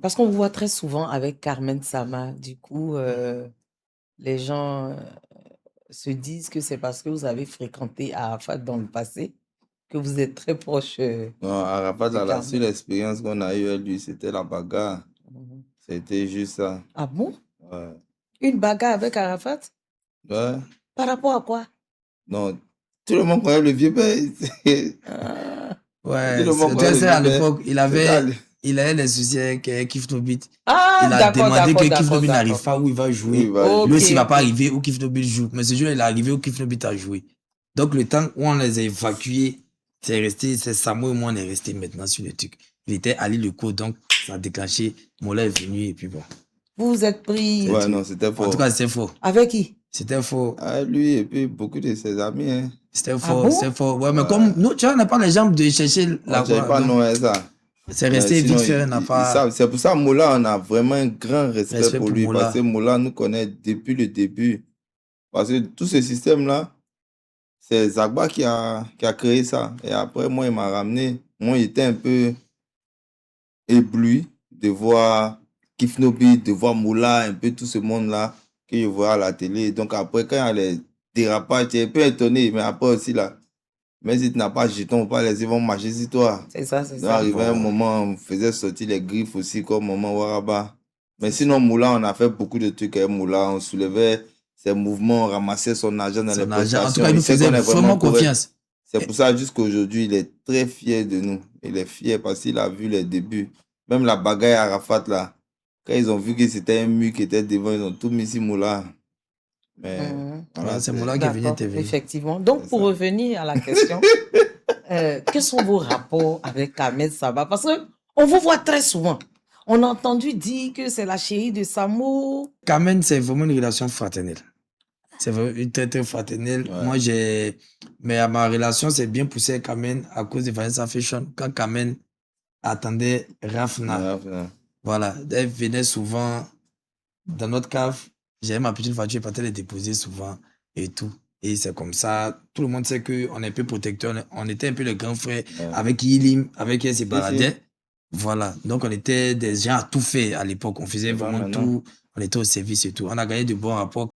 Parce qu'on vous voit très souvent avec Carmen Sama. Du coup, les gens se disent que c'est parce que vous avez fréquenté Arafat dans le passé que vous êtes très proche Non, Arafat, de la seule Carmen. expérience qu'on a eue avec lui, c'était la bagarre. Mhm. C'était juste ça. Ah bon? Ouais. Une bagarre avec Arafat? Ouais. Par rapport à quoi? Non, tout le monde connaît le vieux père. Ah, Tout Ouais, le monde connaît le c'est vieux à père. l'époque, C'était à il avait des soucis avec Kif Nobit. Ah, Il a d'accord, demandé que d'accord, Kif d'accord, Nobit n'arrive d'accord. pas où il va où il jouer. va Lui Ok, jouer. aussi, il va pas ok. arriver où Kif Nobit joue. Mais ce jour, il est arrivé où Kif Nobit a joué. Donc, le temps où on les a évacués, c'est Samo et moi, on est resté maintenant sur le truc. Il était allé le cours, donc ça a déclenché. Mola est venu et puis bon. Vous vous êtes pris Ouais, non, c'était En fort. tout cas, c'était faux. avec qui? C'était faux. Ah, lui et puis beaucoup de ses amis. Hein. C'était Ah fort, bon? c'était fort. Ouais, mais Ouais. comme nous, tu vois, on n'a pas les jambes de chercher On la ne savait voie. pas Donc, non ça. c'est Mais resté vite sinon, fait, on n'a ils pas savent. C'est pour ça Moula, on a vraiment un grand respect respect pour pour lui. Parce que Mola. Moula nous connaît depuis le début. Parce que tout ce système-là, c'est Zagba qui a créé ça. Et après, moi, il m'a ramené. Moi, j'étais un peu ébloui de voir Kifnobi, de voir Moula, un peu tout ce monde-là que je vois à la télé. Donc après, quand il y a les dérapages, tu es un peu étonné. Mais après aussi, là, même si tu n'as pas de jeton ou pas, les ils vont marcher sur toi. C'est ça, c'est Donc ça. arrivé un Bon. moment, on faisait sortir les griffes aussi, comme Maman Waraba. Mais sinon, Moula, on a fait beaucoup de trucs avec Moula. On soulevait ses mouvements, on ramassait son argent dans les Son argent. En tout prestations. cas, il Il nous sait faisait qu'on est vraiment vraiment correct. confiance. C'est pour ça, jusqu'à aujourd'hui, il est très fier de nous. Il est fier parce qu'il a vu les débuts. Même la bagaille à Arafat, là, quand ils ont vu que c'était un mur qui était devant, ils ont tout mis sur Moula. Mais Mhm. voilà, Ouais, c'est Mola qui est venu D'accord, intervenir. effectivement. Donc, c'est pour ça. revenir à la question, quels sont vos rapports avec Ahmed Saba? Parce qu'on vous voit très souvent. On a entendu dire que c'est la chérie de Samo. Carmen, c'est vraiment une relation fraternelle. C'est vraiment une très, très fraternelle. Ouais. Moi, mais ma relation s'est bien poussée avec Carmen à cause de Vanessa Fashion. Quand Carmen attendait Rafna, Ouais. voilà, elle venait souvent dans notre cave. J'avais ma petite voiture, je partais les déposer souvent et tout. Et c'est comme ça, tout le monde sait qu'on est un peu protecteur. On était un peu le grand frère Ouais. avec Yilim, avec qui elle se Si. baladait. Voilà, donc on était des gens à tout faire à l'époque. On faisait C'est pas vraiment maintenant. tout. On était au service et tout. On a gagné de bons rapports.